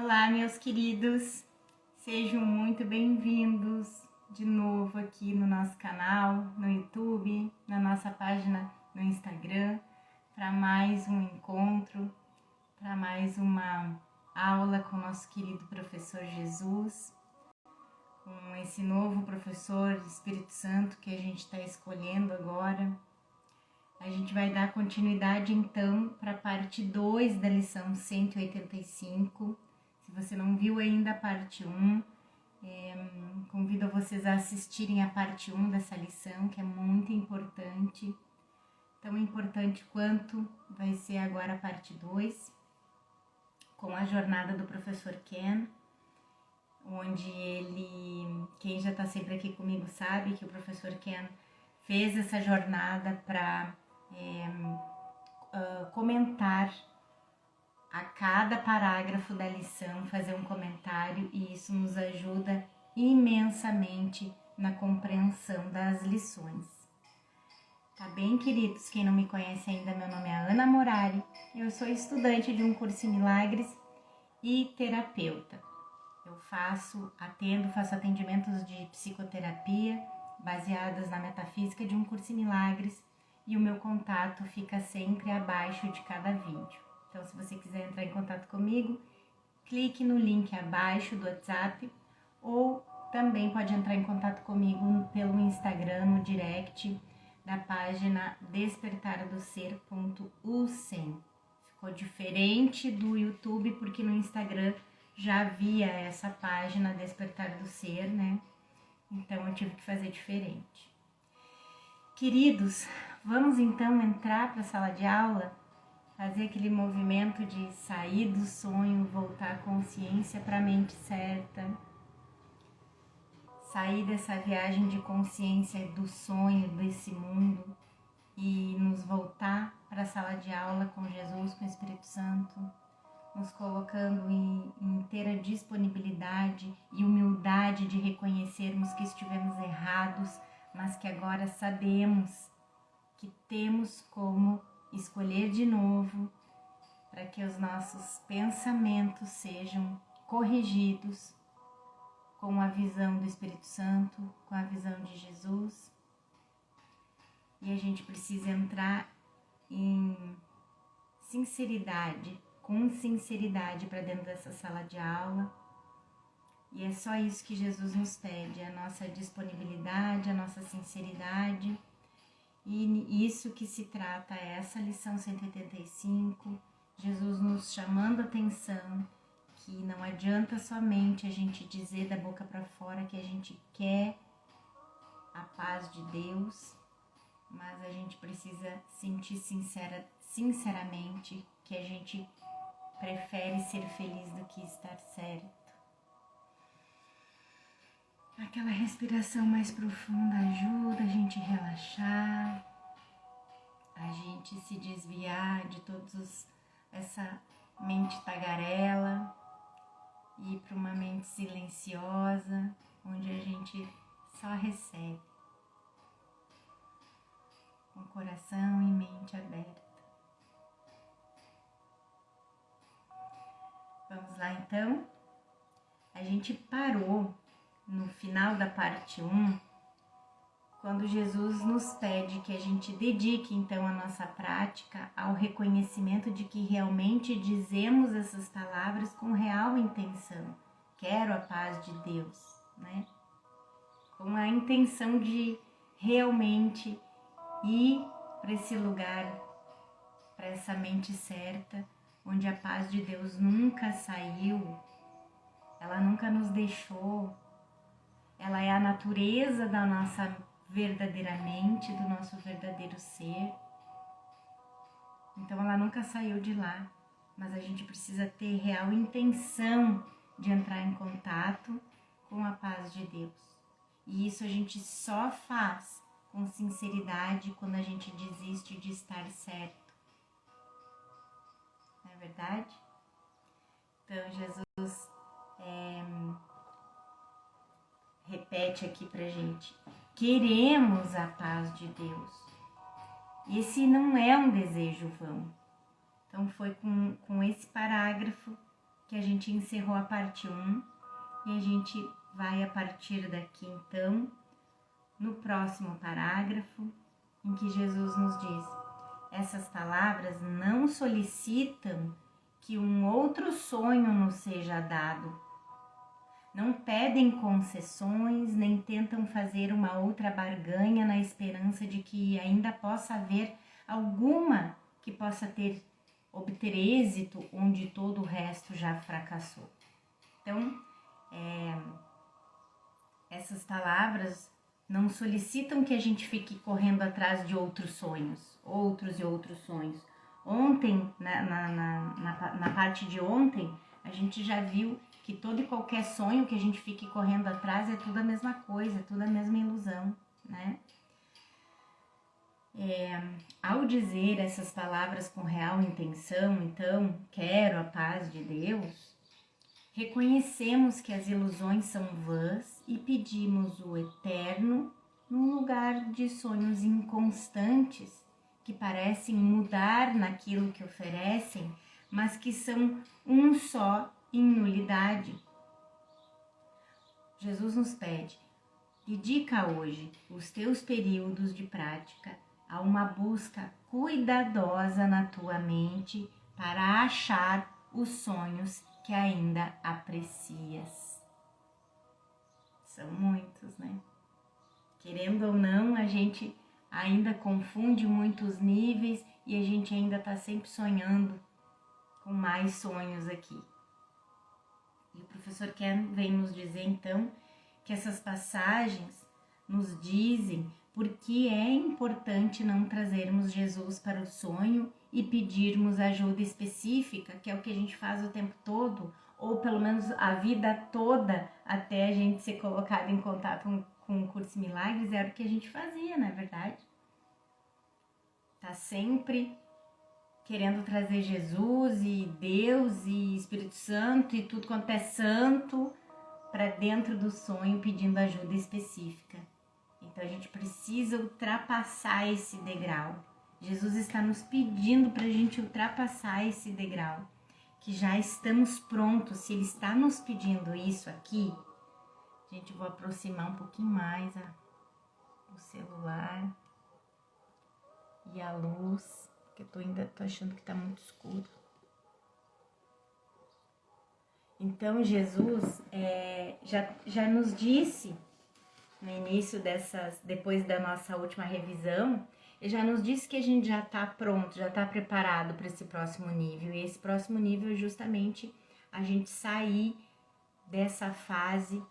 Olá, meus queridos, sejam muito bem-vindos de novo aqui no nosso canal, no YouTube, na nossa página no Instagram, para mais um encontro, para mais uma aula com o nosso querido professor Jesus, com esse novo professor Espírito Santo que a gente está escolhendo agora. A gente vai dar continuidade então para a parte 2 da lição 185. Se você não viu ainda a parte 1, convido vocês a assistirem a parte 1 dessa lição, que é muito importante, tão importante quanto vai ser agora a parte 2, com a jornada do professor Ken, onde quem já está sempre aqui comigo sabe que o professor Ken fez essa jornada para comentar a cada parágrafo da lição, fazer um comentário, e isso nos ajuda imensamente na compreensão das lições. Tá bem, queridos? Quem não me conhece ainda, meu nome é Ana Morari, eu sou estudante de um curso em Milagres e terapeuta. Eu faço atendimentos de psicoterapia baseados na metafísica de um curso em Milagres, e o meu contato fica sempre abaixo de cada vídeo. Então, se você quiser entrar em contato comigo, clique no link abaixo do WhatsApp, ou também pode entrar em contato comigo pelo Instagram, no direct da página despertardoser.ucem. Ficou diferente do YouTube, porque no Instagram já havia essa página Despertar do Ser, né? Então eu tive que fazer diferente. Queridos, vamos então entrar para a sala de aula, fazer aquele movimento de sair do sonho, voltar a consciência para a mente certa, sair dessa viagem de consciência do sonho, desse mundo, e nos voltar para a sala de aula com Jesus, com o Espírito Santo, nos colocando em inteira disponibilidade e humildade de reconhecermos que estivemos errados, mas que agora sabemos que temos como escolher de novo, para que os nossos pensamentos sejam corrigidos com a visão do Espírito Santo, com a visão de Jesus. E a gente precisa entrar em sinceridade, com sinceridade para dentro dessa sala de aula. E é só isso que Jesus nos pede, a nossa disponibilidade, a nossa sinceridade. E isso que se trata essa lição 185, Jesus nos chamando a atenção que não adianta somente a gente dizer da boca para fora que a gente quer a paz de Deus, mas a gente precisa sentir sinceramente que a gente prefere ser feliz do que estar certo. Aquela respiração mais profunda ajuda a gente a relaxar, a gente se desviar de essa mente tagarela e ir para uma mente silenciosa, onde a gente só recebe, com coração e mente aberta. Vamos lá então? A gente parou no final da parte 1, quando Jesus nos pede que a gente dedique então a nossa prática ao reconhecimento de que realmente dizemos essas palavras com real intenção. Quero a paz de Deus, né? Com a intenção de realmente ir para esse lugar, para essa mente certa, onde a paz de Deus nunca saiu, ela nunca nos deixou, ela é a natureza da nossa verdadeira mente, do nosso verdadeiro ser. Então ela nunca saiu de lá, mas a gente precisa ter real intenção de entrar em contato com a paz de Deus. E isso a gente só faz com sinceridade quando a gente desiste de estar certo. Não é verdade? Então Jesus repete aqui pra gente: queremos a paz de Deus. E esse não é um desejo vão. Então foi com esse parágrafo que a gente encerrou a parte 1 e a gente vai a partir daqui então no próximo parágrafo, em que Jesus nos diz: essas palavras não solicitam que um outro sonho nos seja dado. Não pedem concessões, nem tentam fazer uma outra barganha na esperança de que ainda possa haver alguma que possa obter êxito onde todo o resto já fracassou. Então, essas palavras não solicitam que a gente fique correndo atrás de outros sonhos, outros e outros sonhos. Ontem, na parte de ontem, a gente já viu que todo e qualquer sonho que a gente fique correndo atrás é tudo a mesma coisa, é tudo a mesma ilusão, né? Ao dizer essas palavras com real intenção, então, quero a paz de Deus, reconhecemos que as ilusões são vãs e pedimos o eterno num lugar de sonhos inconstantes que parecem mudar naquilo que oferecem, mas que são um só em nulidade. Jesus nos pede: dedica hoje os teus períodos de prática a uma busca cuidadosa na tua mente para achar os sonhos que ainda aprecias. São muitos, né? Querendo ou não, a gente ainda confunde muitos níveis e a gente ainda está sempre sonhando com mais sonhos aqui. E o professor Ken vem nos dizer então que essas passagens nos dizem por que é importante não trazermos Jesus para o sonho e pedirmos ajuda específica, que é o que a gente faz o tempo todo, ou pelo menos a vida toda, até a gente ser colocado em contato com o Curso Milagres, era o que a gente fazia, não é verdade? Tá sempre querendo trazer Jesus e Deus e Espírito Santo e tudo quanto é santo para dentro do sonho, pedindo ajuda específica. Então a gente precisa ultrapassar esse degrau. Jesus está nos pedindo para a gente ultrapassar esse degrau, que já estamos prontos. Se Ele está nos pedindo isso aqui, gente, eu vou aproximar um pouquinho mais o celular e a luz, porque eu ainda tô achando que está muito escuro. Então Jesus já nos disse no início depois da nossa última revisão, ele já nos disse que a gente já está pronto, já está preparado para esse próximo nível. E esse próximo nível é justamente a gente sair dessa fase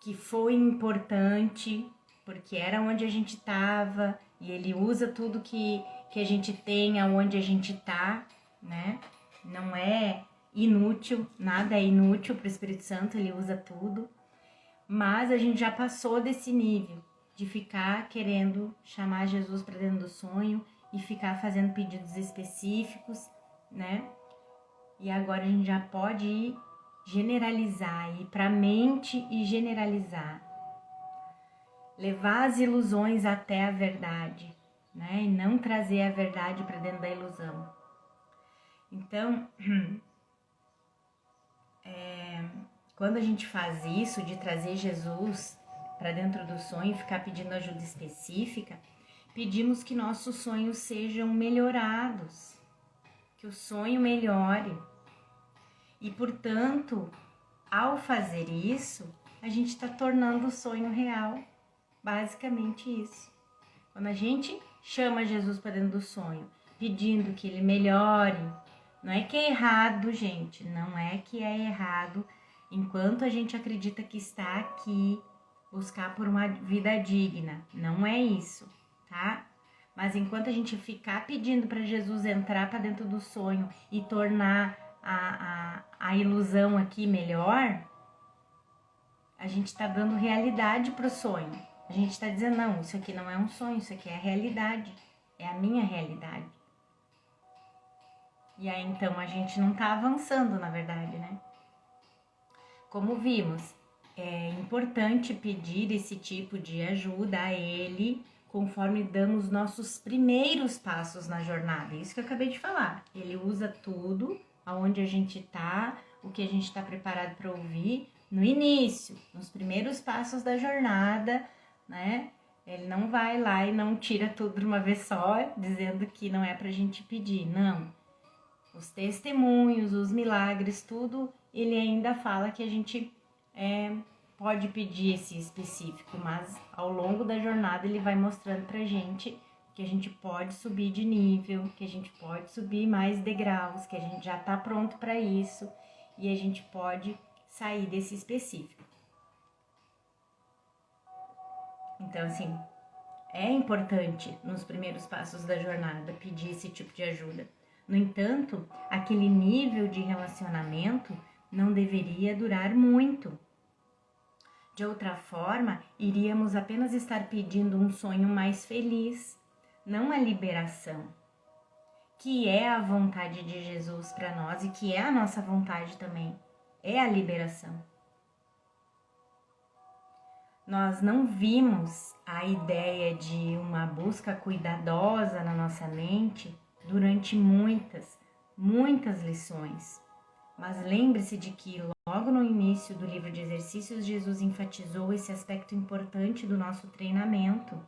que foi importante, porque era onde a gente estava, e ele usa tudo que a gente tem, aonde a gente está, né? Não é inútil, nada é inútil para o Espírito Santo, ele usa tudo. Mas a gente já passou desse nível de ficar querendo chamar Jesus para dentro do sonho e ficar fazendo pedidos específicos, né? E agora a gente já pode ir generalizar, ir para a mente e generalizar. Levar as ilusões até a verdade, né? E não trazer a verdade para dentro da ilusão. Então, quando a gente faz isso, de trazer Jesus para dentro do sonho e ficar pedindo ajuda específica, pedimos que nossos sonhos sejam melhorados, que o sonho melhore. E, portanto, ao fazer isso, a gente está tornando o sonho real. Basicamente isso. Quando a gente chama Jesus para dentro do sonho, pedindo que ele melhore, não é que é errado, gente, não é que é errado. Enquanto a gente acredita que está aqui, buscar por uma vida digna, não é isso, tá? Mas enquanto a gente ficar pedindo para Jesus entrar para dentro do sonho e tornar a ilusão aqui melhor, a gente está dando realidade para o sonho. A gente está dizendo, não, isso aqui não é um sonho, isso aqui é a realidade, é a minha realidade. E aí então a gente não está avançando, na verdade, né? Como vimos, é importante pedir esse tipo de ajuda a Ele conforme damos nossos primeiros passos na jornada. Isso que eu acabei de falar. Ele usa tudo aonde a gente tá, o que a gente está preparado para ouvir no início, nos primeiros passos da jornada, né? Ele não vai lá e não tira tudo de uma vez só, dizendo que não é pra gente pedir, não. Os testemunhos, os milagres, tudo, ele ainda fala que a gente pode pedir esse específico, mas ao longo da jornada ele vai mostrando pra gente que a gente pode subir de nível, que a gente pode subir mais degraus, que a gente já tá pronto para isso e a gente pode sair desse específico. Então, assim, é importante nos primeiros passos da jornada pedir esse tipo de ajuda. No entanto, aquele nível de relacionamento não deveria durar muito. De outra forma, iríamos apenas estar pedindo um sonho mais feliz, não a liberação, que é a vontade de Jesus para nós e que é a nossa vontade também, é a liberação. Nós não vimos a ideia de uma busca cuidadosa na nossa mente durante muitas lições. Mas lembre-se de que logo no início do livro de exercícios, Jesus enfatizou esse aspecto importante do nosso treinamento.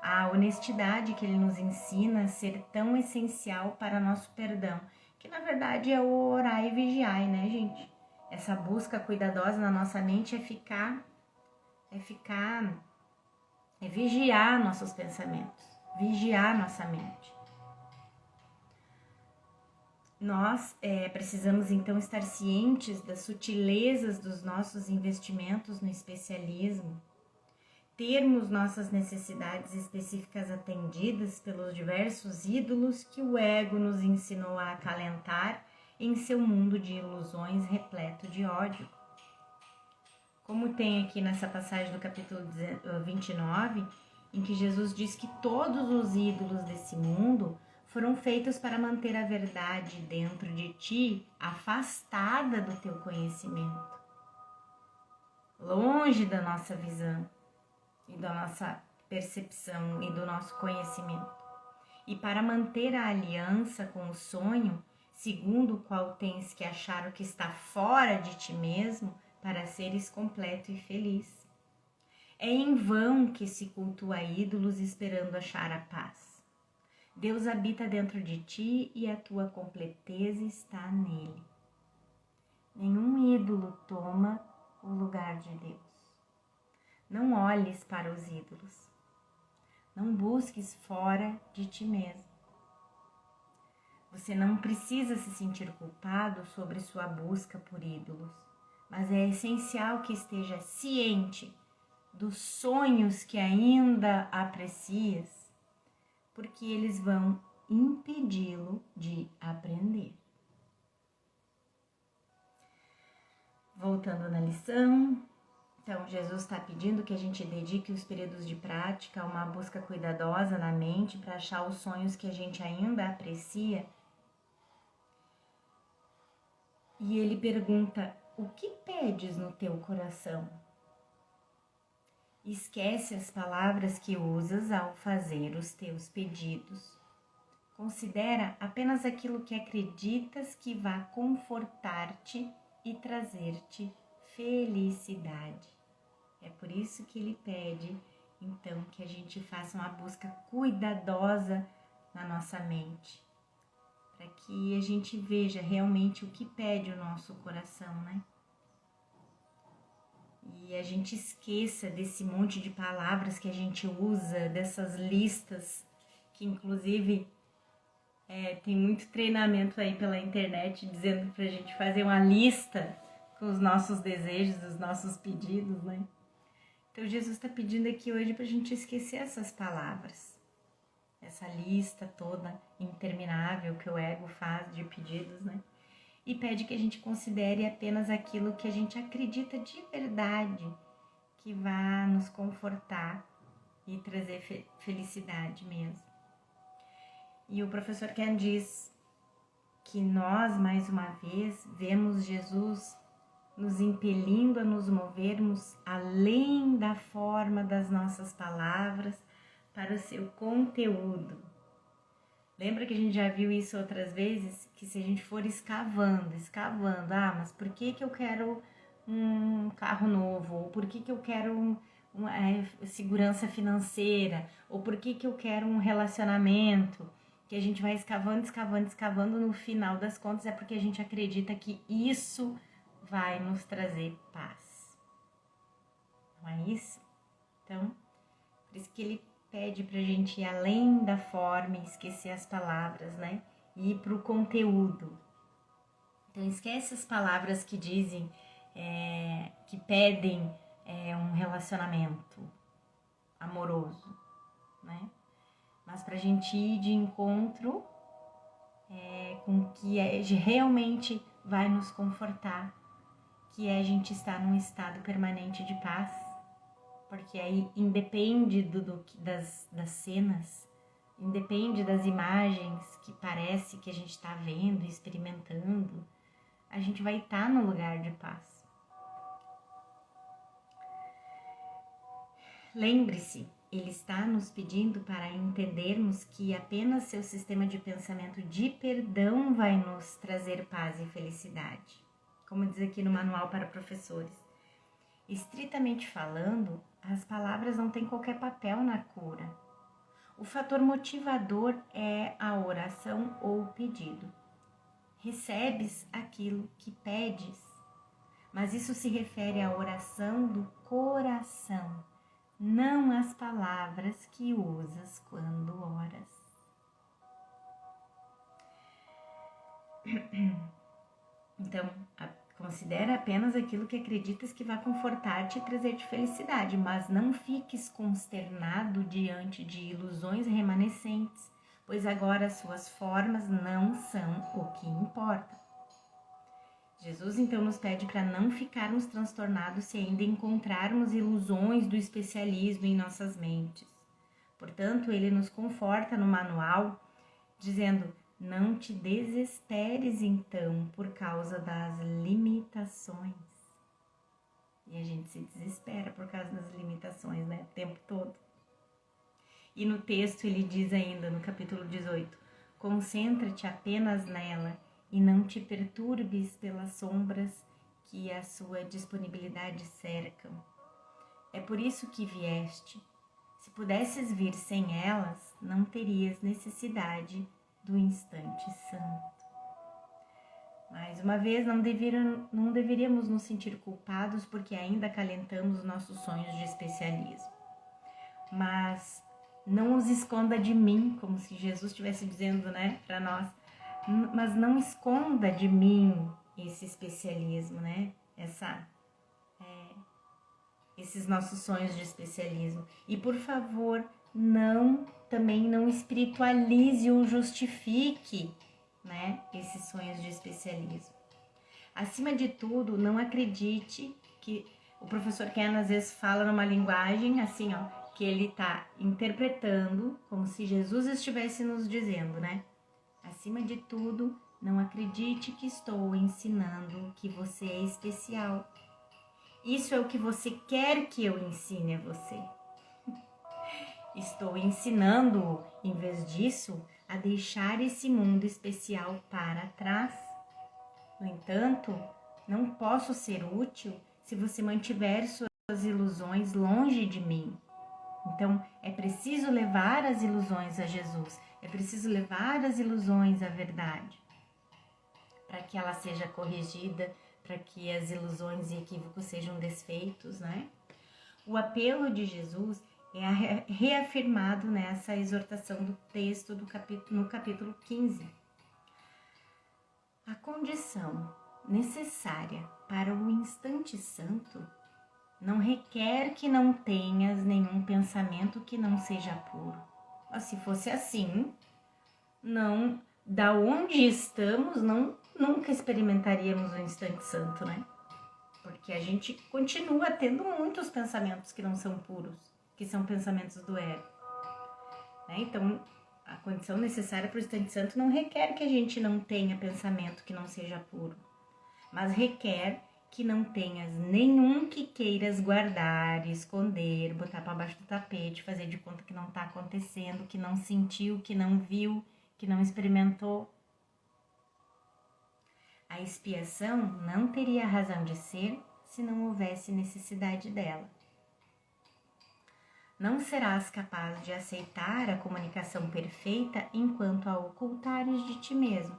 A honestidade que ele nos ensina a ser tão essencial para nosso perdão, que na verdade é o orar e vigiar, né, gente? Essa busca cuidadosa na nossa mente é vigiar nossos pensamentos, vigiar nossa mente. Nós precisamos então estar cientes das sutilezas dos nossos investimentos no especialismo, termos nossas necessidades específicas atendidas pelos diversos ídolos que o ego nos ensinou a acalentar em seu mundo de ilusões repleto de ódio. Como tem aqui nessa passagem do capítulo 29, em que Jesus diz que todos os ídolos desse mundo foram feitos para manter a verdade dentro de ti, afastada do teu conhecimento, longe da nossa visão e da nossa percepção e do nosso conhecimento. E para manter a aliança com o sonho, segundo o qual tens que achar o que está fora de ti mesmo, para seres completo e feliz. É em vão que se cultua ídolos esperando achar a paz. Deus habita dentro de ti e a tua completeza está nele. Nenhum ídolo toma o lugar de Deus. Não olhes para os ídolos. Não busques fora de ti mesmo. Você não precisa se sentir culpado sobre sua busca por ídolos, mas é essencial que esteja ciente dos sonhos que ainda aprecias, porque eles vão impedi-lo de aprender. Voltando na lição, então Jesus está pedindo que a gente dedique os períodos de prática a uma busca cuidadosa na mente para achar os sonhos que a gente ainda aprecia. E ele pergunta: o que pedes no teu coração? Esquece as palavras que usas ao fazer os teus pedidos. Considera apenas aquilo que acreditas que vá confortar-te e trazer-te felicidade. É por isso que ele pede, então, que a gente faça uma busca cuidadosa na nossa mente, para que a gente veja realmente o que pede o nosso coração, né? E a gente esqueça desse monte de palavras que a gente usa, dessas listas, que inclusive tem muito treinamento aí pela internet dizendo pra gente fazer uma lista com os nossos desejos, os nossos pedidos, né? Então Jesus está pedindo aqui hoje pra gente esquecer essas palavras, essa lista toda interminável que o ego faz de pedidos, né? E pede que a gente considere apenas aquilo que a gente acredita de verdade, que vá nos confortar e trazer felicidade mesmo. E o professor Ken diz que nós, mais uma vez, vemos Jesus nos impelindo a nos movermos além da forma das nossas palavras para o seu conteúdo. Lembra que a gente já viu isso outras vezes? Que se a gente for escavando, mas por que eu quero um carro novo? Ou por que eu quero segurança financeira? Ou por que eu quero um relacionamento? Que a gente vai escavando, no final das contas é porque a gente acredita que isso vai nos trazer paz. Não é isso? Então, por isso que ele pede pra gente ir além da forma e esquecer as palavras, né? E ir pro conteúdo. Então, esquece as palavras que dizem, que pedem um relacionamento amoroso, né? Mas pra gente ir de encontro com o que realmente vai nos confortar, que é a gente estar num estado permanente de paz, porque aí independe das cenas, independe das imagens que parece que a gente está vendo e experimentando, a gente vai estar no lugar de paz. Lembre-se, ele está nos pedindo para entendermos que apenas seu sistema de pensamento de perdão vai nos trazer paz e felicidade. Como diz aqui no Manual para Professores. Estritamente falando, as palavras não têm qualquer papel na cura. O fator motivador é a oração ou o pedido. Recebes aquilo que pedes, mas isso se refere à oração do coração, não às palavras que usas quando oras. Então, considera apenas aquilo que acreditas que vai confortar-te e trazer-te felicidade, mas não fiques consternado diante de ilusões remanescentes, pois agora as suas formas não são o que importa. Jesus então nos pede para não ficarmos transtornados se ainda encontrarmos ilusões do especialismo em nossas mentes. Portanto, ele nos conforta no manual, dizendo: não te desesperes então por causa das limitações. E a gente se desespera por causa das limitações, né? O tempo todo. E no texto ele diz ainda, no capítulo 18, concentra-te apenas nela e não te perturbes pelas sombras que a sua disponibilidade cercam. É por isso que vieste. Se pudesses vir sem elas, não terias necessidade do instante santo. Mais uma vez, não deveríamos nos sentir culpados porque ainda acalentamos nossos sonhos de especialismo. Mas não os esconda de mim, como se Jesus estivesse dizendo, né, para nós. Mas não esconda de mim esse especialismo, né? Esses nossos sonhos de especialismo. E por favor, também não espiritualize ou justifique, né, esses sonhos de especialismo. Acima de tudo, não acredite que o professor Ken às vezes fala numa linguagem assim, ó, que ele está interpretando como se Jesus estivesse nos dizendo, né? Acima de tudo, não acredite que estou ensinando que você é especial. Isso é o que você quer que eu ensine a você. Estou ensinando, em vez disso, a deixar esse mundo especial para trás. No entanto, não posso ser útil se você mantiver suas ilusões longe de mim. Então, é preciso levar as ilusões a Jesus, é preciso levar as ilusões à verdade, para que ela seja corrigida, para que as ilusões e equívocos sejam desfeitos, né? O apelo de Jesus é reafirmado nessa exortação do texto no capítulo 15. A condição necessária para o instante santo não requer que não tenhas nenhum pensamento que não seja puro. Mas se fosse assim, da onde estamos, nunca experimentaríamos o instante santo, né? Porque a gente continua tendo muitos pensamentos que não são puros, que são pensamentos do ego. Né? Então, a condição necessária para o instante santo não requer que a gente não tenha pensamento que não seja puro, mas requer que não tenhas nenhum que queiras guardar, esconder, botar para baixo do tapete, fazer de conta que não está acontecendo, que não sentiu, que não viu, que não experimentou. A expiação não teria razão de ser se não houvesse necessidade dela. Não serás capaz de aceitar a comunicação perfeita enquanto a ocultares de ti mesmo,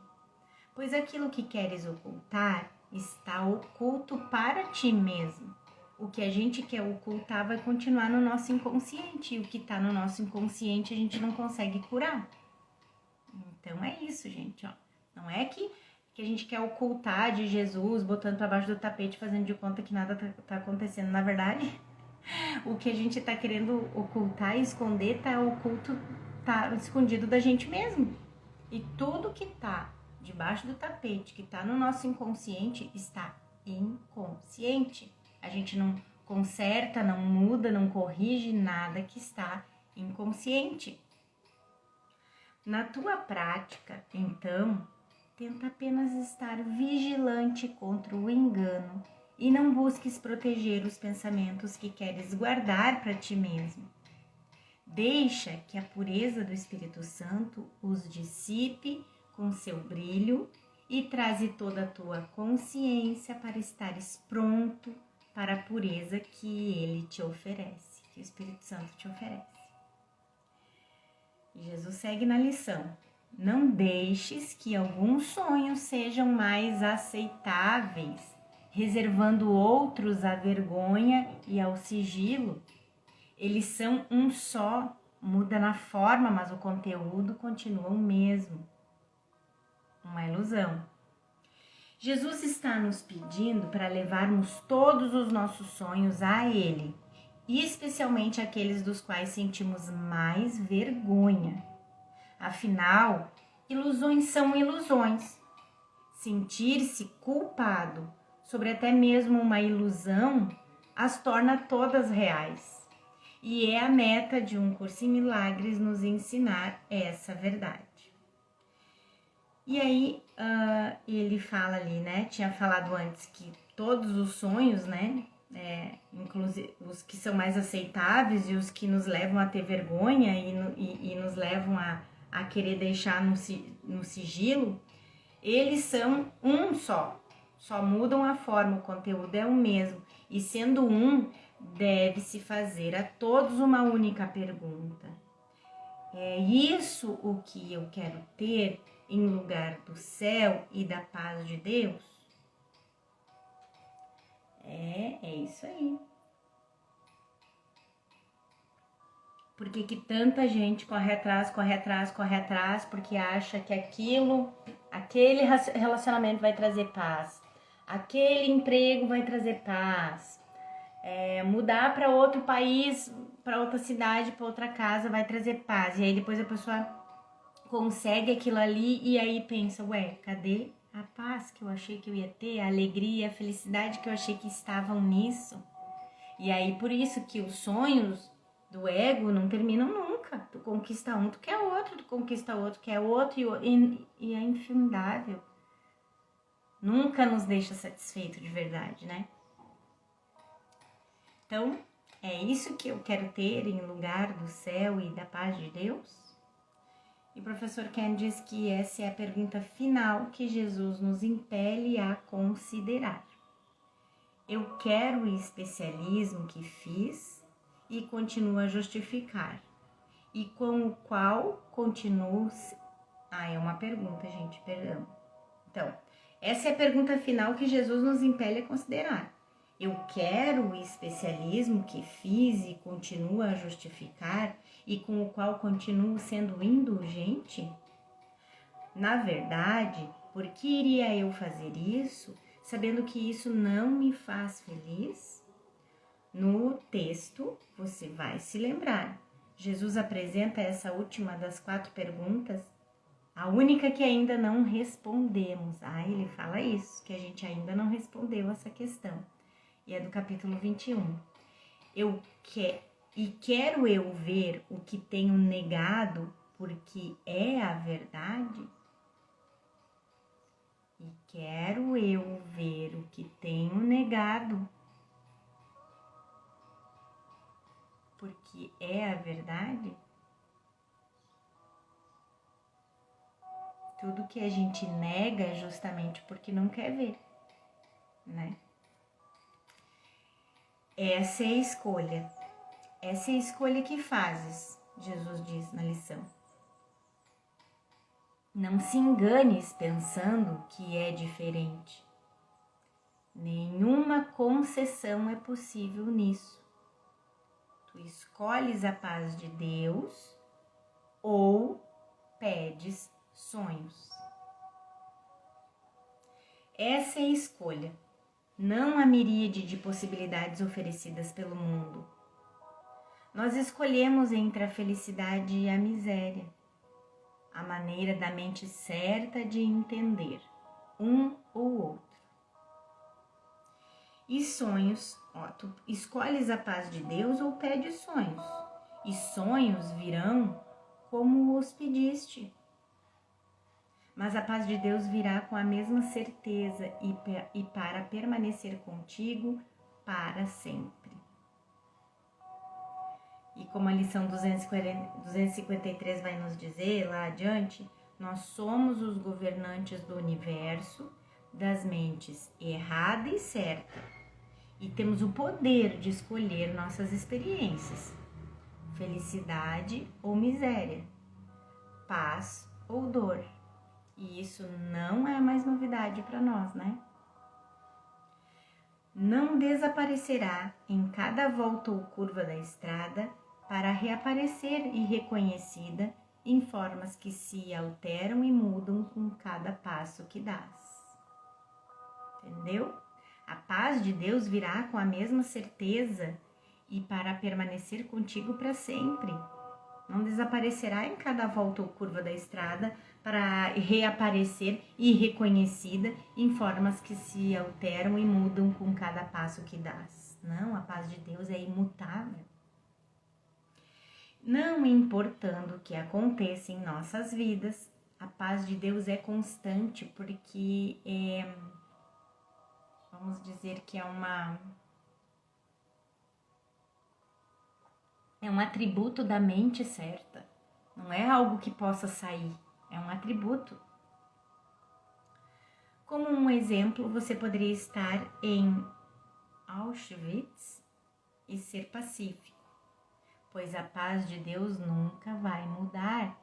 pois aquilo que queres ocultar está oculto para ti mesmo. O que a gente quer ocultar vai continuar no nosso inconsciente, e o que está no nosso inconsciente a gente não consegue curar. Então é isso, gente, ó. Não é que a gente quer ocultar de Jesus, botando para baixo do tapete, fazendo de conta que nada tá acontecendo. Na verdade, o que a gente tá querendo ocultar e esconder tá oculto, tá escondido da gente mesmo. E tudo que tá debaixo do tapete, que tá no nosso inconsciente, está inconsciente. A gente não conserta, não muda, não corrige nada que está inconsciente. Na tua prática, então, tenta apenas estar vigilante contra o engano e não busques proteger os pensamentos que queres guardar para ti mesmo. Deixa que a pureza do Espírito Santo os dissipe com seu brilho e traze toda a tua consciência para estares pronto para a pureza que ele te oferece, que o Espírito Santo te oferece. E Jesus segue na lição. Não deixes que alguns sonhos sejam mais aceitáveis, reservando outros à vergonha e ao sigilo. Eles são um só, muda na forma, mas o conteúdo continua o mesmo. Uma ilusão. Jesus está nos pedindo para levarmos todos os nossos sonhos a Ele, e especialmente aqueles dos quais sentimos mais vergonha. Afinal, ilusões são ilusões. Sentir-se culpado sobre até mesmo uma ilusão as torna todas reais. E é a meta de um curso em milagres nos ensinar essa verdade. E aí, ele fala ali, né? Tinha falado antes que todos os sonhos, né? Inclusive os que são mais aceitáveis e os que nos levam a ter vergonha e nos levam a querer deixar no sigilo, eles são um só. Só mudam a forma, o conteúdo é o mesmo. E sendo um, deve-se fazer a todos uma única pergunta. É isso o que eu quero ter em lugar do céu e da paz de Deus? É isso aí. Por que tanta gente corre atrás, porque acha que aquele relacionamento vai trazer paz, aquele emprego vai trazer paz, mudar para outro país, para outra cidade, para outra casa vai trazer paz. E aí depois a pessoa consegue aquilo ali e aí pensa, cadê a paz que eu achei que eu ia ter, a alegria, a felicidade que eu achei que estavam nisso? E aí por isso que os sonhos do ego não terminam nunca. Tu conquista um, tu quer outro, tu conquista outro, quer outro e é infindável. Nunca nos deixa satisfeito de verdade, né? Então, é isso que eu quero ter em lugar do céu e da paz de Deus? E o professor Ken diz que essa é a pergunta final que Jesus nos impele a considerar. Eu quero o especialismo que fiz e continuo a justificar. E com o qual continuo... é uma pergunta, gente, perdão. Então, essa é a pergunta final que Jesus nos impele a considerar. Eu quero o especialismo que fiz e continuo a justificar e com o qual continuo sendo indulgente? Na verdade, por que iria eu fazer isso, sabendo que isso não me faz feliz? No texto, você vai se lembrar. Jesus apresenta essa última das 4 perguntas, a única que ainda não respondemos. Ele fala isso, que a gente ainda não respondeu essa questão. E é do capítulo 21. Quero eu ver o que tenho negado, porque é a verdade? E quero eu ver o que tenho negado, porque é a verdade? Tudo que a gente nega é justamente porque não quer ver, né? Essa é a escolha. Essa é a escolha que fazes, Jesus diz na lição. Não se enganes pensando que é diferente. Nenhuma concessão é possível nisso. Tu escolhes a paz de Deus ou pedes sonhos. Essa é a escolha, não a miríade de possibilidades oferecidas pelo mundo. Nós escolhemos entre a felicidade e a miséria, a maneira da mente certa de entender um ou outro. E sonhos, tu escolhes a paz de Deus ou pedes sonhos, e sonhos virão como os pediste. Mas a paz de Deus virá com a mesma certeza e para permanecer contigo para sempre. E como a lição 253 vai nos dizer lá adiante, nós somos os governantes do universo, das mentes errada e certa, e temos o poder de escolher nossas experiências, felicidade ou miséria, paz ou dor. E isso não é mais novidade para nós, né? Não desaparecerá em cada volta ou curva da estrada para reaparecer irreconhecida em formas que se alteram e mudam com cada passo que dás. Entendeu? A paz de Deus virá com a mesma certeza e para permanecer contigo para sempre. Não desaparecerá em cada volta ou curva da estrada para reaparecer irreconhecida em formas que se alteram e mudam com cada passo que dás. Não, a paz de Deus é imutável. Não importando o que aconteça em nossas vidas, a paz de Deus é constante porque vamos dizer que é um atributo da mente certa. Não é algo que possa sair, é um atributo. Como um exemplo, você poderia estar em Auschwitz e ser pacífico, pois a paz de Deus nunca vai mudar.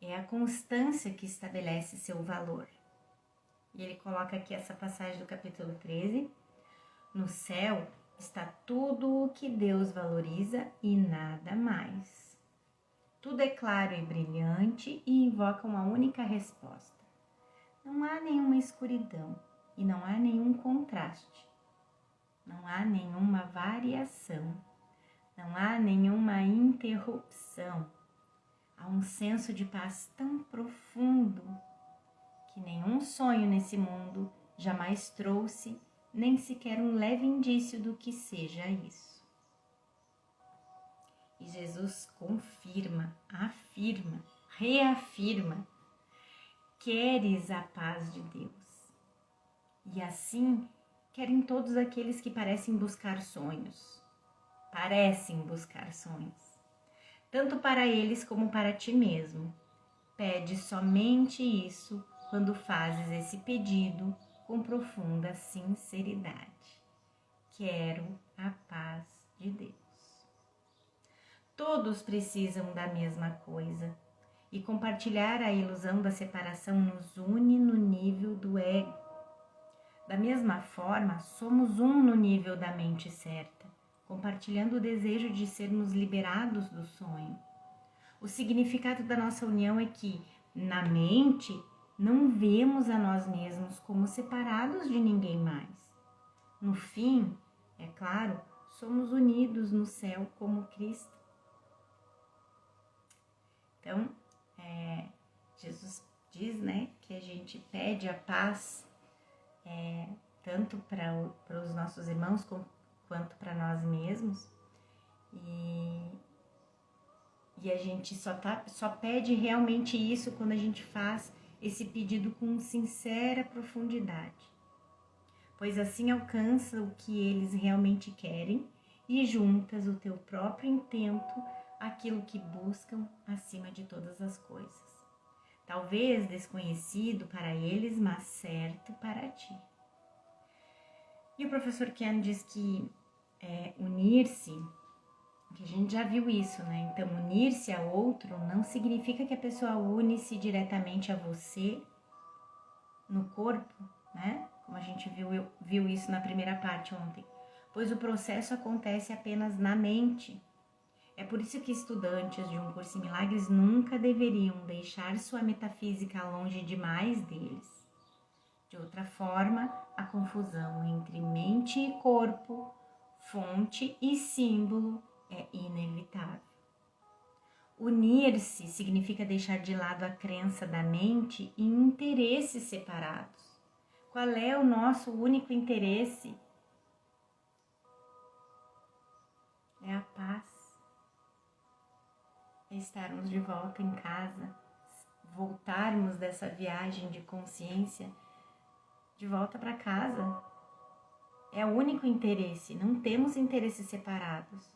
É a constância que estabelece seu valor. E ele coloca aqui essa passagem do capítulo 13. No céu está tudo o que Deus valoriza e nada mais. Tudo é claro e brilhante e invoca uma única resposta. Não há nenhuma escuridão e não há nenhum contraste. Não há nenhuma variação. Não há nenhuma interrupção. Há um senso de paz tão profundo que nenhum sonho nesse mundo jamais trouxe nem sequer um leve indício do que seja isso. E Jesus confirma, afirma, reafirma: queres a paz de Deus. E assim querem todos aqueles que parecem buscar sonhos. Tanto para eles como para ti mesmo. Pede somente isso quando fazes esse pedido com profunda sinceridade. Quero a paz de Deus. Todos precisam da mesma coisa, e compartilhar a ilusão da separação nos une no nível do ego. Da mesma forma, somos um no nível da mente certa, compartilhando o desejo de sermos liberados do sonho. O significado da nossa união é que, na mente, não vemos a nós mesmos como separados de ninguém mais. No fim, é claro, somos unidos no céu como Cristo. Então, Jesus diz, né, que a gente pede a paz tanto para os nossos irmãos quanto para nós mesmos. E a gente só pede realmente isso quando a gente faz esse pedido com sincera profundidade, pois assim alcança o que eles realmente querem e juntas o teu próprio intento àquilo que buscam acima de todas as coisas. talvez desconhecido para eles, mas certo para ti. E o professor Ken diz que unir-se, que a gente já viu isso, né? Então, unir-se a outro não significa que a pessoa une-se diretamente a você no corpo, né? Como a gente viu isso na primeira parte ontem. Pois o processo acontece apenas na mente. É por isso que estudantes de um curso em milagres nunca deveriam deixar sua metafísica longe demais deles. De outra forma, a confusão entre mente e corpo, fonte e símbolo é inevitável. Unir-se significa deixar de lado a crença da mente em interesses separados. Qual é o nosso único interesse? É a paz. É estarmos de volta em casa, voltarmos dessa viagem de consciência de volta para casa. É o único interesse, não temos interesses separados.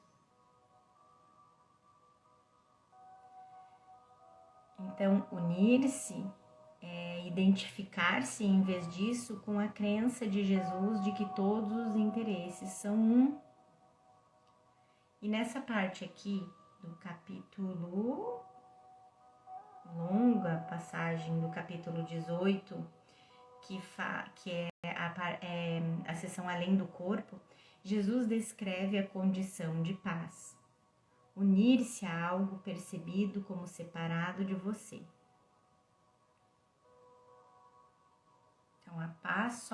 Então, unir-se é identificar-se, em vez disso, com a crença de Jesus de que todos os interesses são um. E nessa parte aqui do capítulo, longa passagem do capítulo 18, que é a seção além do corpo, Jesus descreve a condição de paz. Unir-se a algo percebido como separado de você. Então, a paz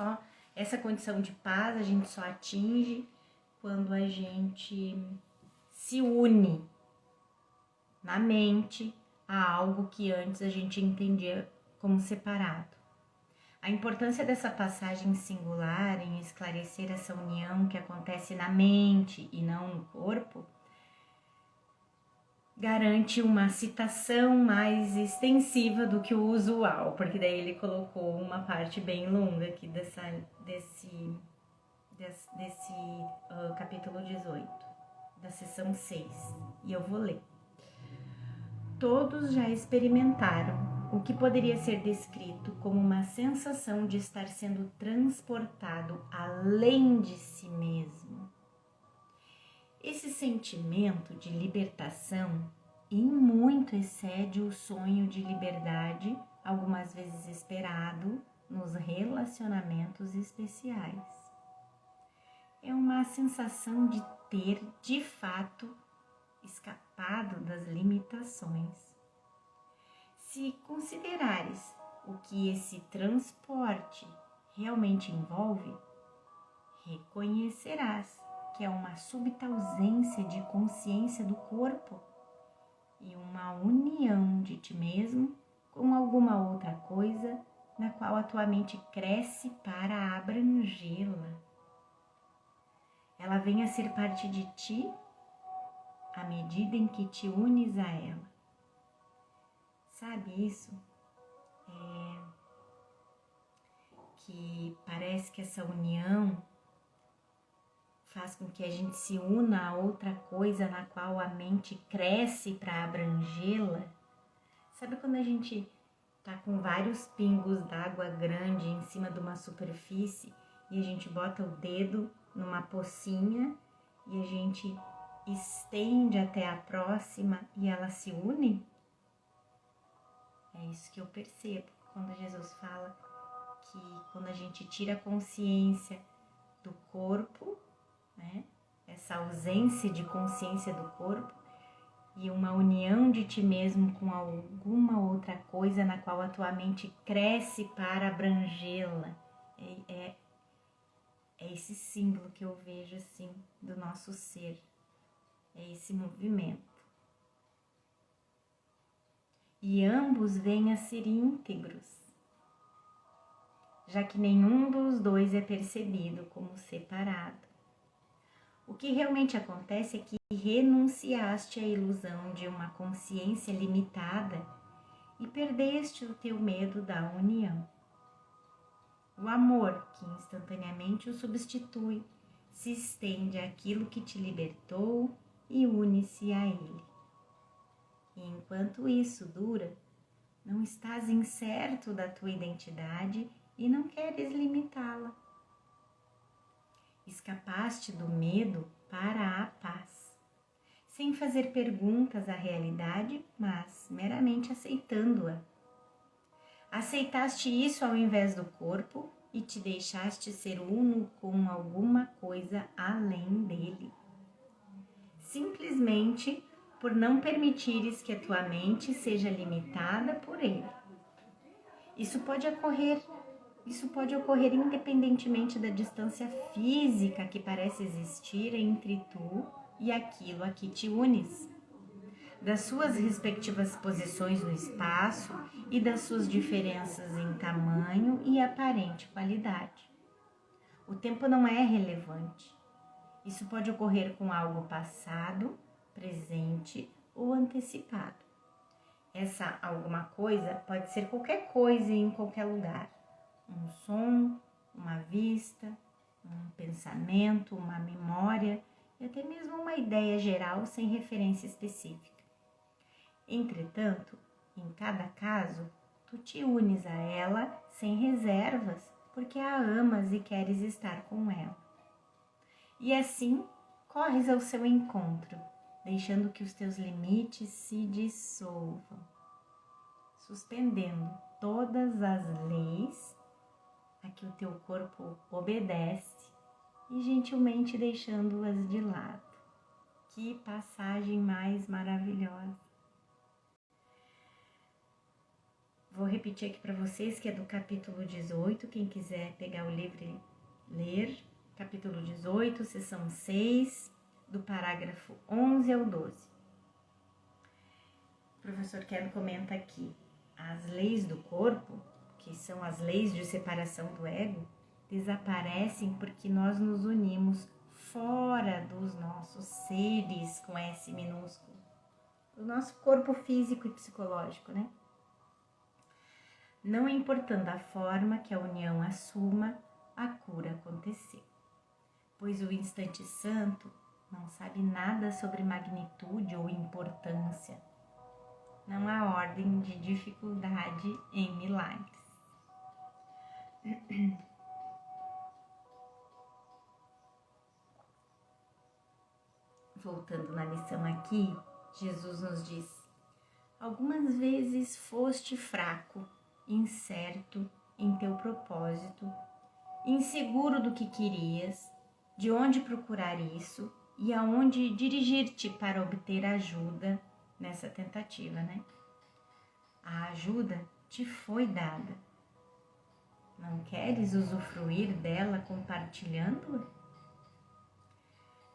essa condição de paz a gente só atinge quando a gente se une na mente a algo que antes a gente entendia como separado. A importância dessa passagem singular em esclarecer essa união que acontece na mente e não no corpo garante uma citação mais extensiva do que o usual, porque daí ele colocou uma parte bem longa aqui desse capítulo 18, da seção 6, e eu vou ler. Todos já experimentaram o que poderia ser descrito como uma sensação de estar sendo transportado além de si mesmo. Esse sentimento de libertação em muito excede o sonho de liberdade, algumas vezes esperado, nos relacionamentos especiais. É uma sensação de ter, de fato, escapado das limitações. Se considerares o que esse transporte realmente envolve, reconhecerás que é uma súbita ausência de consciência do corpo e uma união de ti mesmo com alguma outra coisa na qual a tua mente cresce para abrangê-la. Ela vem a ser parte de ti à medida em que te unes a ela. Sabe isso? Que parece que essa união faz com que a gente se una a outra coisa na qual a mente cresce para abrangê-la. Sabe quando a gente tá com vários pingos d'água grande em cima de uma superfície e a gente bota o dedo numa pocinha e a gente estende até a próxima e ela se une? É isso que eu percebo quando Jesus fala que quando a gente tira a consciência do corpo, né? Essa ausência de consciência do corpo e uma união de ti mesmo com alguma outra coisa na qual a tua mente cresce para abrangê-la. É esse símbolo que eu vejo assim do nosso ser, é esse movimento. E ambos vêm a ser íntegros, já que nenhum dos dois é percebido como separado. O que realmente acontece é que renunciaste à ilusão de uma consciência limitada e perdeste o teu medo da união. O amor, que instantaneamente o substitui, se estende àquilo que te libertou e une-se a ele. E enquanto isso dura, não estás incerto da tua identidade e não queres limitá-la. Escapaste do medo para a paz, sem fazer perguntas à realidade, mas meramente aceitando-a. Aceitaste isso ao invés do corpo e te deixaste ser uno com alguma coisa além dele. Simplesmente por não permitires que a tua mente seja limitada por ele. Isso pode ocorrer independentemente da distância física que parece existir entre tu e aquilo a que te unes, das suas respectivas posições no espaço e das suas diferenças em tamanho e aparente qualidade. O tempo não é relevante. Isso pode ocorrer com algo passado, presente ou antecipado. Essa alguma coisa pode ser qualquer coisa em qualquer lugar. Um som, uma vista, um pensamento, uma memória e até mesmo uma ideia geral sem referência específica. Entretanto, em cada caso, tu te unes a ela sem reservas, porque a amas e queres estar com ela. E assim, corres ao seu encontro, deixando que os teus limites se dissolvam, suspendendo todas as leis a que o teu corpo obedece e gentilmente deixando-as de lado. Que passagem mais maravilhosa! Vou repetir aqui para vocês que é do capítulo 18, quem quiser pegar o livro e ler, capítulo 18, seção 6, do parágrafo 11 ao 12. O professor Ken comenta aqui, as leis do corpo, que são as leis de separação do ego, desaparecem porque nós nos unimos fora dos nossos seres com S minúsculo, do nosso corpo físico e psicológico, né? Não importando a forma que a união assuma, a cura aconteceu. Pois o instante santo não sabe nada sobre magnitude ou importância. Não há ordem de dificuldade em milagres. Voltando na lição aqui, Jesus nos diz: algumas vezes foste fraco, incerto em teu propósito, inseguro do que querias, de onde procurar isso e aonde dirigir-te para obter ajuda nessa tentativa, né? A ajuda te foi dada. Não queres usufruir dela compartilhando-a?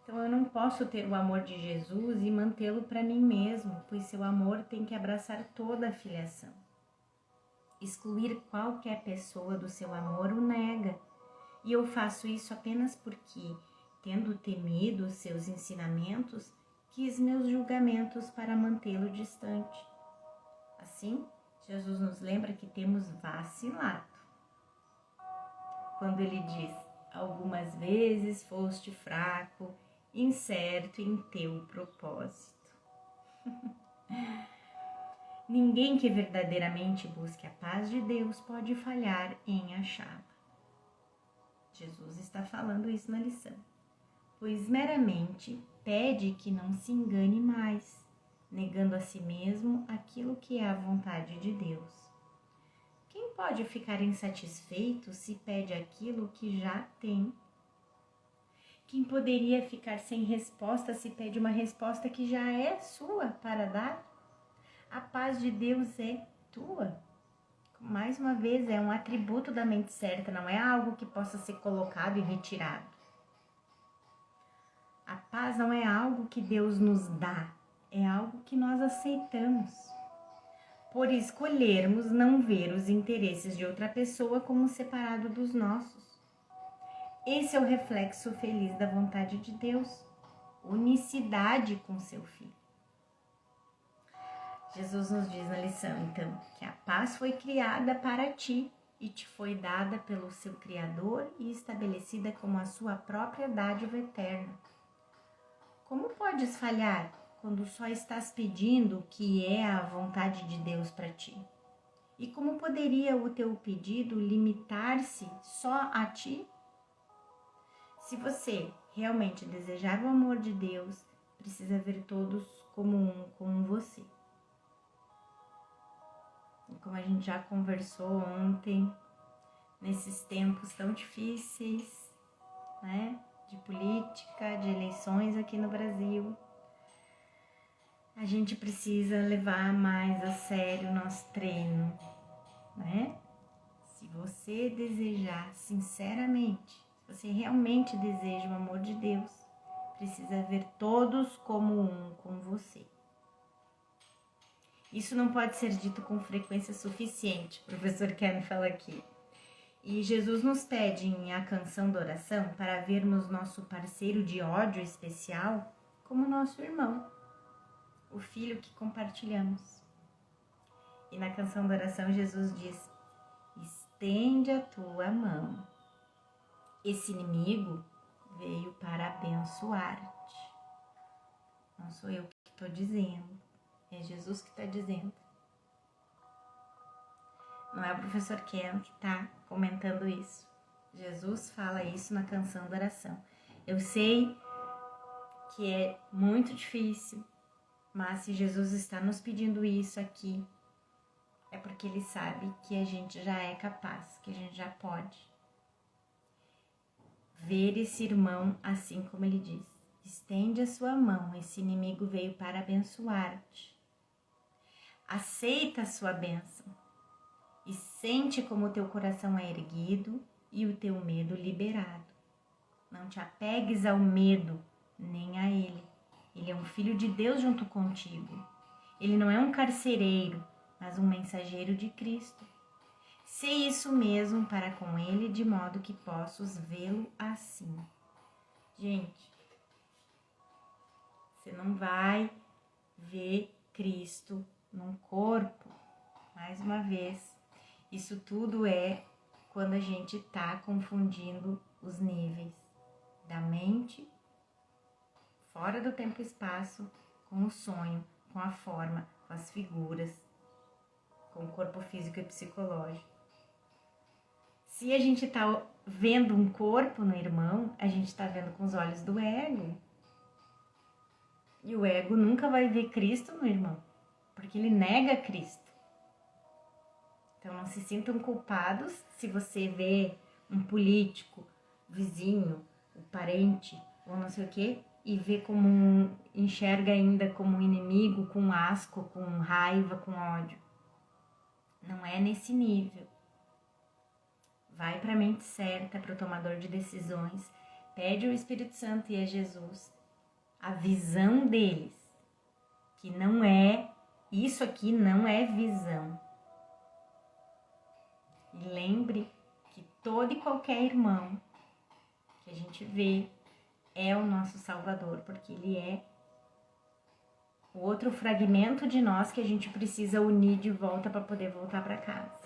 Então eu não posso ter o amor de Jesus e mantê-lo para mim mesmo, pois seu amor tem que abraçar toda a filiação. Excluir qualquer pessoa do seu amor o nega, e eu faço isso apenas porque, tendo temido os seus ensinamentos, quis meus julgamentos para mantê-lo distante. Assim, Jesus nos lembra que temos vacilado. Quando ele diz, algumas vezes foste fraco, incerto em teu propósito. Ninguém que verdadeiramente busque a paz de Deus pode falhar em achá-la. Jesus está falando isso na lição. Pois meramente pede que não se engane mais, negando a si mesmo aquilo que é a vontade de Deus. Quem pode ficar insatisfeito se pede aquilo que já tem? Quem poderia ficar sem resposta se pede uma resposta que já é sua para dar? A paz de Deus é tua. Mais uma vez, é um atributo da mente certa, não é algo que possa ser colocado e retirado. A paz não é algo que Deus nos dá, é algo que nós aceitamos. Por escolhermos não ver os interesses de outra pessoa como separado dos nossos. Esse é o reflexo feliz da vontade de Deus, unicidade com seu Filho. Jesus nos diz na lição, então, que a paz foi criada para ti e te foi dada pelo seu Criador e estabelecida como a sua própria dádiva eterna. Como podes falhar quando só estás pedindo o que é a vontade de Deus para ti? E como poderia o teu pedido limitar-se só a ti? Se você realmente desejar o amor de Deus, precisa ver todos como um com você. E como a gente já conversou ontem, nesses tempos tão difíceis, né, de política, de eleições aqui no Brasil, a gente precisa levar mais a sério o nosso treino, né? Se você desejar sinceramente, se você realmente deseja o amor de Deus, precisa ver todos como um com você. Isso não pode ser dito com frequência suficiente, o professor Ken fala aqui. E Jesus nos pede em A Canção da Oração para vermos nosso parceiro de ódio especial como nosso irmão, o filho que compartilhamos. E na Canção da Oração Jesus diz: estende a tua mão. Esse inimigo veio para abençoar-te. Não sou eu que estou dizendo, é Jesus que está dizendo. Não é o professor Ken que está comentando isso. Jesus fala isso na Canção da Oração. Eu sei que é muito difícil, mas se Jesus está nos pedindo isso aqui, é porque Ele sabe que a gente já é capaz, que a gente já pode ver esse irmão assim como Ele diz. Estende a sua mão, esse inimigo veio para abençoar-te. Aceita a sua bênção e sente como o teu coração é erguido e o teu medo liberado. Não te apegues ao medo, nem a ele. Ele é um filho de Deus junto contigo. Ele não é um carcereiro, mas um mensageiro de Cristo. Sê isso mesmo para com ele, de modo que possas vê-lo assim. Gente, você não vai ver Cristo num corpo. Mais uma vez, isso tudo é quando a gente está confundindo os níveis da mente, fora do tempo e espaço, com o sonho, com a forma, com as figuras, com o corpo físico e psicológico. Se a gente está vendo um corpo no irmão, a gente está vendo com os olhos do ego. E o ego nunca vai ver Cristo no irmão, porque ele nega Cristo. Então não se sintam culpados se você vê um político, vizinho, o parente, ou não sei o quê, e vê como enxerga ainda como um inimigo, com asco, com raiva, com ódio. Não é nesse nível. Vai para a mente certa, para o tomador de decisões, pede ao Espírito Santo e a Jesus a visão deles, que não é, isso aqui não é visão. E lembre que todo e qualquer irmão que a gente vê é o nosso Salvador, porque ele é o outro fragmento de nós que a gente precisa unir de volta para poder voltar para casa.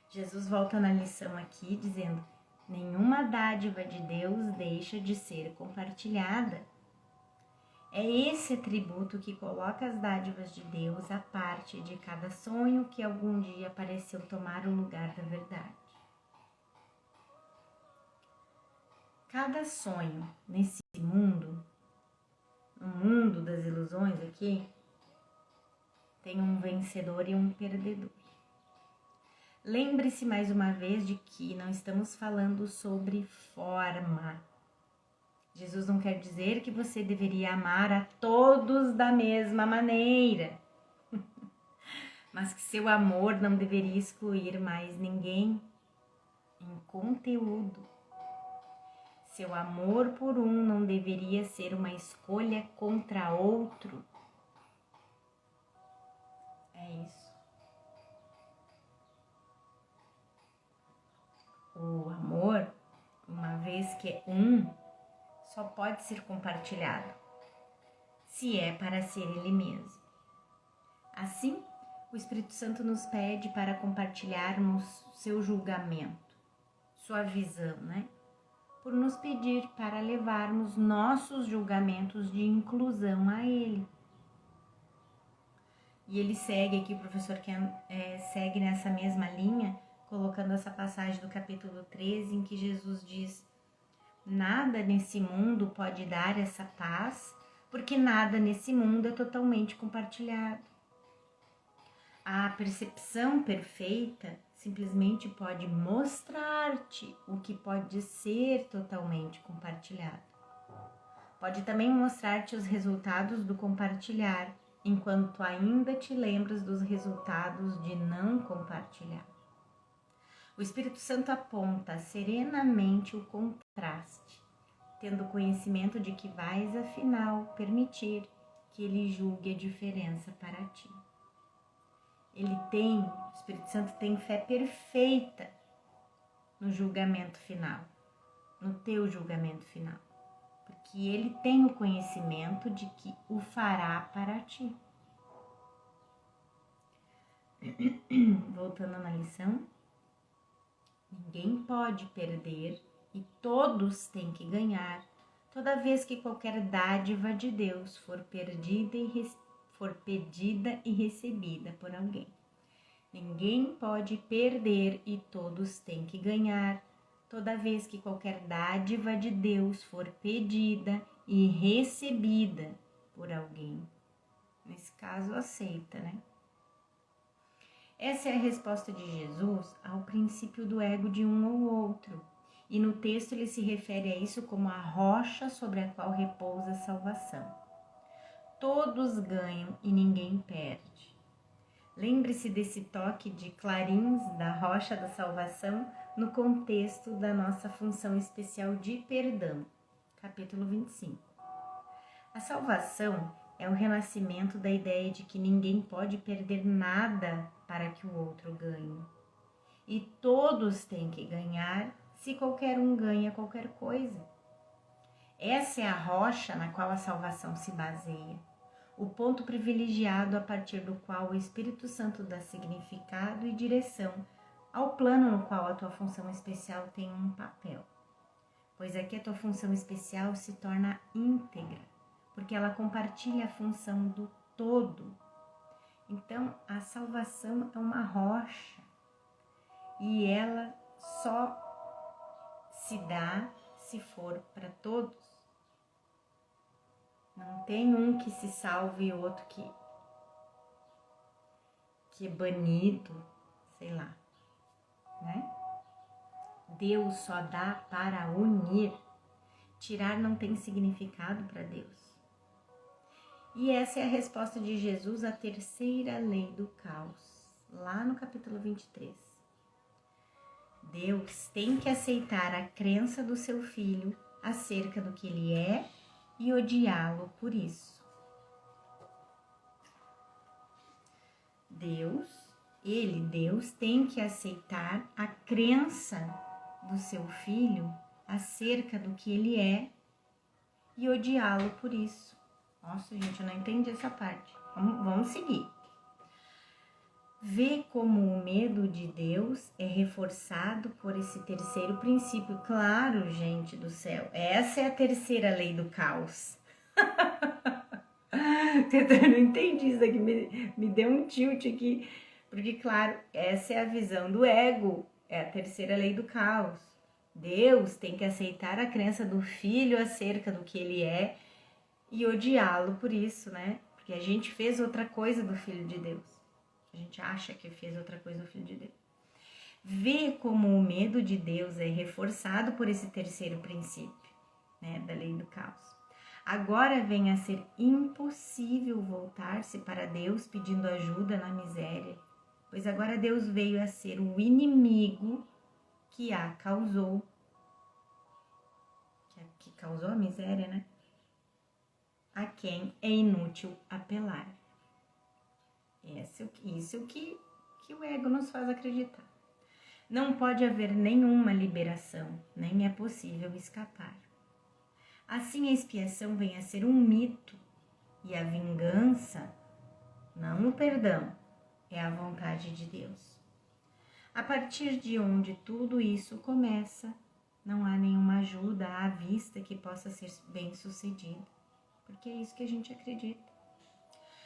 Jesus volta na lição aqui dizendo: nenhuma dádiva de Deus deixa de ser compartilhada. É esse atributo que coloca as dádivas de Deus à parte de cada sonho que algum dia pareceu tomar o lugar da verdade. Cada sonho nesse mundo, no mundo das ilusões aqui, tem um vencedor e um perdedor. Lembre-se mais uma vez de que não estamos falando sobre forma. Jesus não quer dizer que você deveria amar a todos da mesma maneira, mas que seu amor não deveria excluir mais ninguém em conteúdo. Seu amor por um não deveria ser uma escolha contra outro. É isso. O amor, uma vez que é um, só pode ser compartilhado, se é para ser ele mesmo. Assim, o Espírito Santo nos pede para compartilharmos seu julgamento, sua visão, né? Por nos pedir para levarmos nossos julgamentos de inclusão a ele. E ele segue aqui, o professor Ken segue nessa mesma linha, colocando essa passagem do capítulo 13, em que Jesus diz: nada nesse mundo pode dar essa paz, porque nada nesse mundo é totalmente compartilhado. A percepção perfeita simplesmente pode mostrar-te o que pode ser totalmente compartilhado. Pode também mostrar-te os resultados do compartilhar, enquanto ainda te lembras dos resultados de não compartilhar. O Espírito Santo aponta serenamente o contraste, tendo conhecimento de que vais, afinal, permitir que ele julgue a diferença para ti. O Espírito Santo tem fé perfeita no julgamento final, no teu julgamento final, porque ele tem o conhecimento de que o fará para ti. Voltando na lição, ninguém pode perder e todos têm que ganhar, toda vez que qualquer dádiva de Deus for pedida e recebida por alguém. Ninguém pode perder e todos têm que ganhar, toda vez que qualquer dádiva de Deus for pedida e recebida por alguém. Nesse caso, aceita, né? Essa é a resposta de Jesus ao princípio do ego de um ou outro. E no texto ele se refere a isso como a rocha sobre a qual repousa a salvação. Todos ganham e ninguém perde. Lembre-se desse toque de clarins da rocha da salvação no contexto da nossa função especial de perdão, capítulo 25. A salvação é o renascimento da ideia de que ninguém pode perder nada para que o outro ganhe. E todos têm que ganhar se qualquer um ganha qualquer coisa. Essa é a rocha na qual a salvação se baseia, o ponto privilegiado a partir do qual o Espírito Santo dá significado e direção ao plano no qual a tua função especial tem um papel. Pois aqui a tua função especial se torna íntegra, porque ela compartilha a função do todo. Então, a salvação é uma rocha e ela só se dá se for para todos. Não tem um que se salve e outro que é banido, sei lá, né? Deus só dá para unir. Tirar não tem significado para Deus. E essa é a resposta de Jesus à terceira lei do caos, lá no capítulo 23. Deus tem que aceitar a crença do seu filho acerca do que ele é e odiá-lo por isso. Deus tem que aceitar a crença do seu filho acerca do que ele é e odiá-lo por isso. Nossa, gente, eu não entendi essa parte. Vamos seguir. Vê como o medo de Deus é reforçado por esse terceiro princípio. Claro, gente do céu, essa é a terceira lei do caos. Eu não entendi isso aqui, me deu um tilt aqui. Porque, claro, essa é a visão do ego, é a terceira lei do caos. Deus tem que aceitar a crença do filho acerca do que ele é e odiá-lo por isso, né? Porque a gente fez outra coisa do Filho de Deus. A gente acha que fez outra coisa do Filho de Deus. Vê como o medo de Deus é reforçado por esse terceiro princípio, né, da lei do caos. Agora vem a ser impossível voltar-se para Deus pedindo ajuda na miséria, pois agora Deus veio a ser o inimigo que causou a miséria, né? A quem é inútil apelar. Isso que o ego nos faz acreditar. Não pode haver nenhuma liberação, nem é possível escapar. Assim, a expiação vem a ser um mito e a vingança, não o perdão, é a vontade de Deus. A partir de onde tudo isso começa, não há nenhuma ajuda à vista que possa ser bem sucedida, porque é isso que a gente acredita.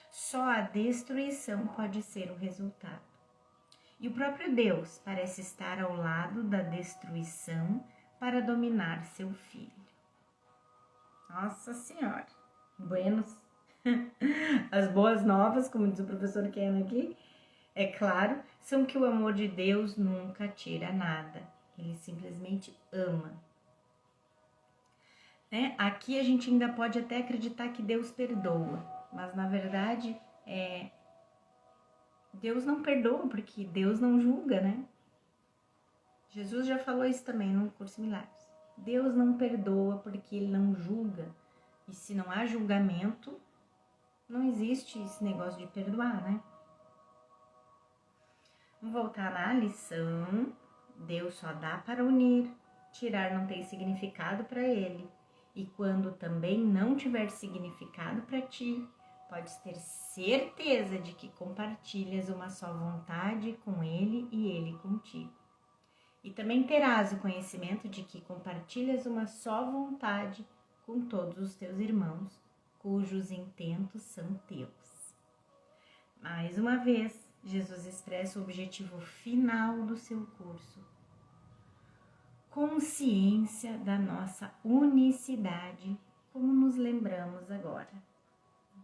Só a destruição pode ser o resultado. E o próprio Deus parece estar ao lado da destruição para dominar seu filho. Nossa Senhora! Buenos! As boas novas, como diz o professor Ken aqui, é claro, são que o amor de Deus nunca tira nada. Ele simplesmente ama. Né? Aqui a gente ainda pode até acreditar que Deus perdoa, mas na verdade Deus não perdoa porque Deus não julga, né? Jesus já falou isso também no Curso Milagres. Deus não perdoa porque Ele não julga. E se não há julgamento, não existe esse negócio de perdoar, né? Vamos voltar na lição. Deus só dá para unir. Tirar não tem significado para Ele. E quando também não tiver significado para ti, podes ter certeza de que compartilhas uma só vontade com Ele e Ele contigo. E também terás o conhecimento de que compartilhas uma só vontade com todos os teus irmãos, cujos intentos são teus. Mais uma vez, Jesus expressa o objetivo final do seu curso. Consciência da nossa unicidade, como nos lembramos agora,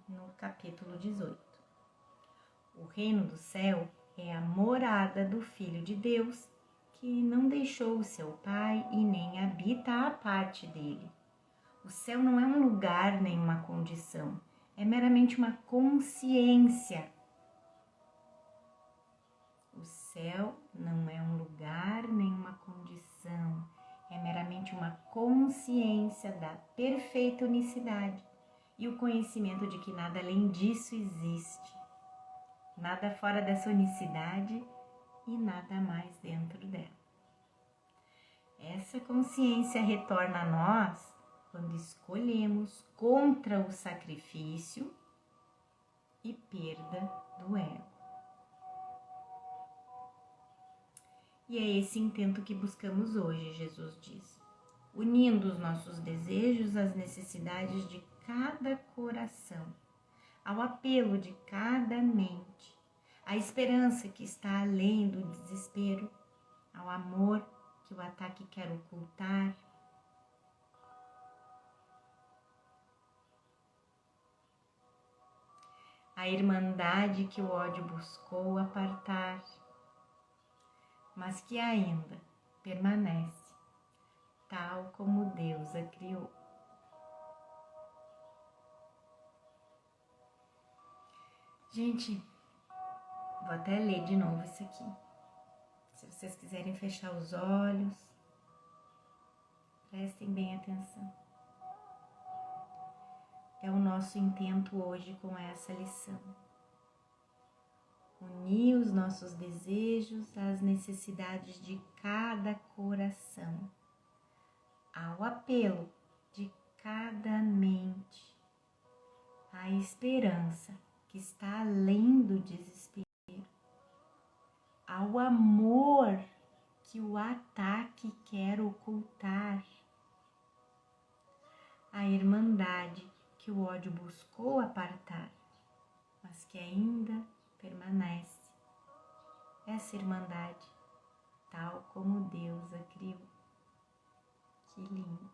no capítulo 18. O reino do céu é a morada do Filho de Deus, que não deixou o seu Pai e nem habita à parte dele. O céu não é um lugar nem uma condição, é meramente uma consciência. O céu não é um lugar nem uma condição, é meramente uma consciência da perfeita unicidade e o conhecimento de que nada além disso existe, nada fora dessa unicidade e nada mais dentro dela. Essa consciência retorna a nós quando escolhemos contra o sacrifício e perda do ego. E é esse intento que buscamos hoje, Jesus diz, unindo os nossos desejos às necessidades de cada coração, ao apelo de cada mente, à esperança que está além do desespero, ao amor que o ataque quer ocultar, a irmandade que o ódio buscou apartar, mas que ainda permanece, tal como Deus a criou. Gente, vou até ler de novo isso aqui. Se vocês quiserem fechar os olhos, prestem bem atenção. É o nosso intento hoje com essa lição. Unir os nossos desejos às necessidades de cada coração, ao apelo de cada mente, à esperança que está além do desespero, ao amor que o ataque quer ocultar, à irmandade que o ódio buscou apartar, mas que ainda permanece. Essa irmandade, tal como Deus a criou. Que lindo!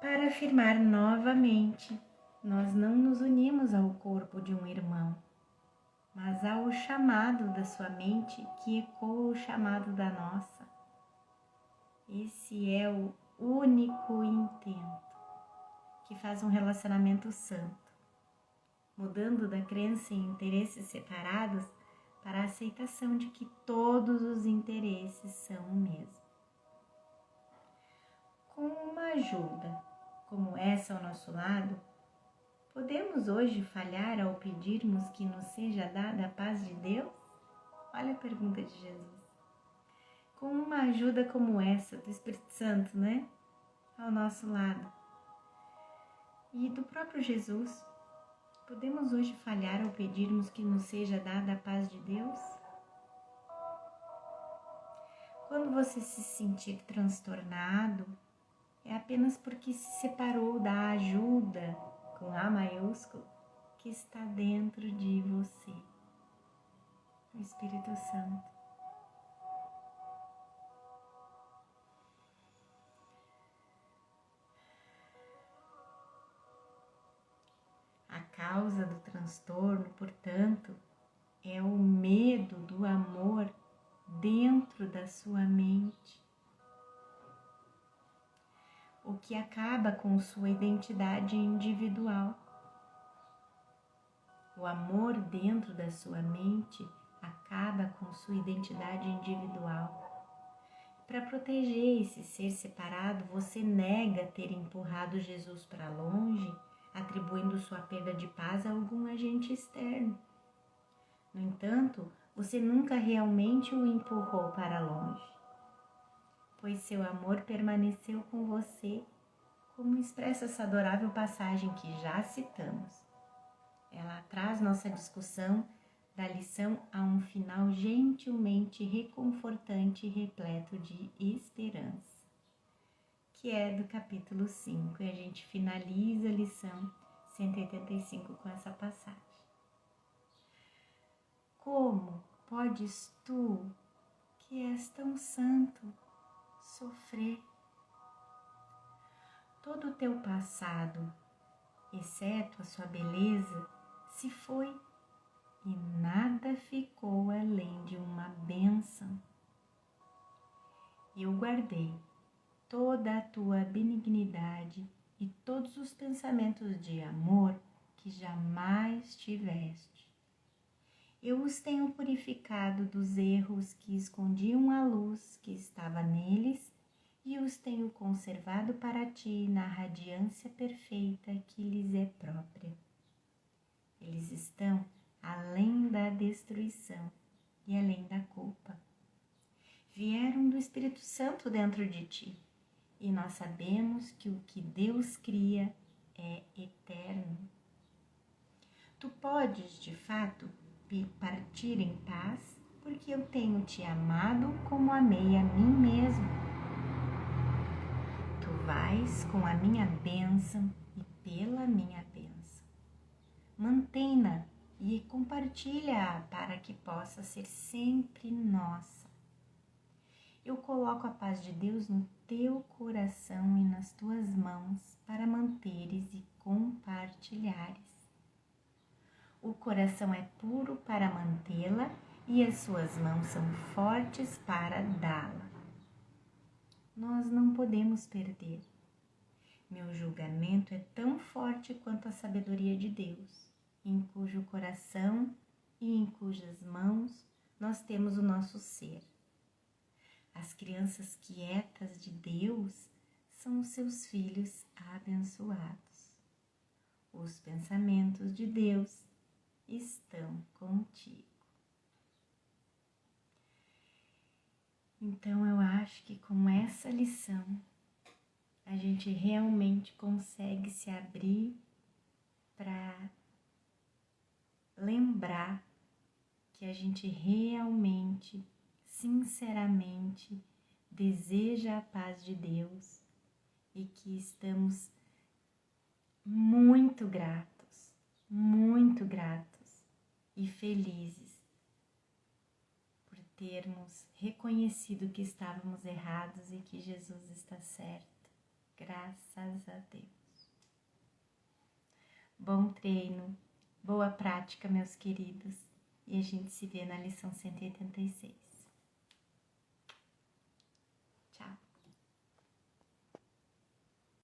Para afirmar novamente, nós não nos unimos ao corpo de um irmão, mas ao chamado da sua mente que ecoa o chamado da nossa. Esse é o único intento que faz um relacionamento santo, mudando da crença em interesses separados para a aceitação de que todos os interesses são o mesmo. Com uma ajuda como essa ao nosso lado, podemos hoje falhar ao pedirmos que nos seja dada a paz de Deus? Olha a pergunta de Jesus. Com uma ajuda como essa do Espírito Santo, né? Ao nosso lado. E do próprio Jesus, podemos hoje falhar ao pedirmos que nos seja dada a paz de Deus? Quando você se sentir transtornado, é apenas porque se separou da ajuda com A maiúsculo, que está dentro de você, o Espírito Santo. A causa do transtorno, portanto, é o medo do amor dentro da sua mente, o que acaba com sua identidade individual. O amor dentro da sua mente acaba com sua identidade individual. Para proteger esse ser separado, você nega ter empurrado Jesus para longe, atribuindo sua perda de paz a algum agente externo. No entanto, você nunca realmente o empurrou para longe, pois seu amor permaneceu com você, como expressa essa adorável passagem que já citamos. Ela traz nossa discussão da lição a um final gentilmente reconfortante e repleto de esperança, que é do capítulo 5, e a gente finaliza a lição 185 com essa passagem. Como podes tu, que és tão santo, sofrer? Todo o teu passado, exceto a sua beleza, se foi e nada ficou além de uma bênção. Eu guardei toda a tua benignidade e todos os pensamentos de amor que jamais tiveste. Eu os tenho purificado dos erros que escondiam a luz que estava neles e os tenho conservado para ti na radiância perfeita que lhes é própria. Eles estão além da destruição e além da culpa. Vieram do Espírito Santo dentro de ti, e nós sabemos que o que Deus cria é eterno. Tu podes, de fato, partir em paz, porque eu tenho te amado como amei a mim mesmo. Tu vais com a minha bênção e pela minha bênção. Mantém-na e compartilha-a para que possa ser sempre nossa. Eu coloco a paz de Deus no teu coração e nas tuas mãos para manteres e compartilhares. O coração é puro para mantê-la e as suas mãos são fortes para dá-la. Nós não podemos perder. Meu julgamento é tão forte quanto a sabedoria de Deus, em cujo coração e em cujas mãos nós temos o nosso ser. As crianças quietas de Deus são os seus filhos abençoados. Os pensamentos de Deus estão contigo. Então eu acho que com essa lição a gente realmente consegue se abrir para lembrar que a gente realmente, sinceramente, deseja a paz de Deus e que estamos muito gratos e felizes por termos reconhecido que estávamos errados e que Jesus está certo. Graças a Deus. Bom treino, boa prática, meus queridos, e a gente se vê na lição 186.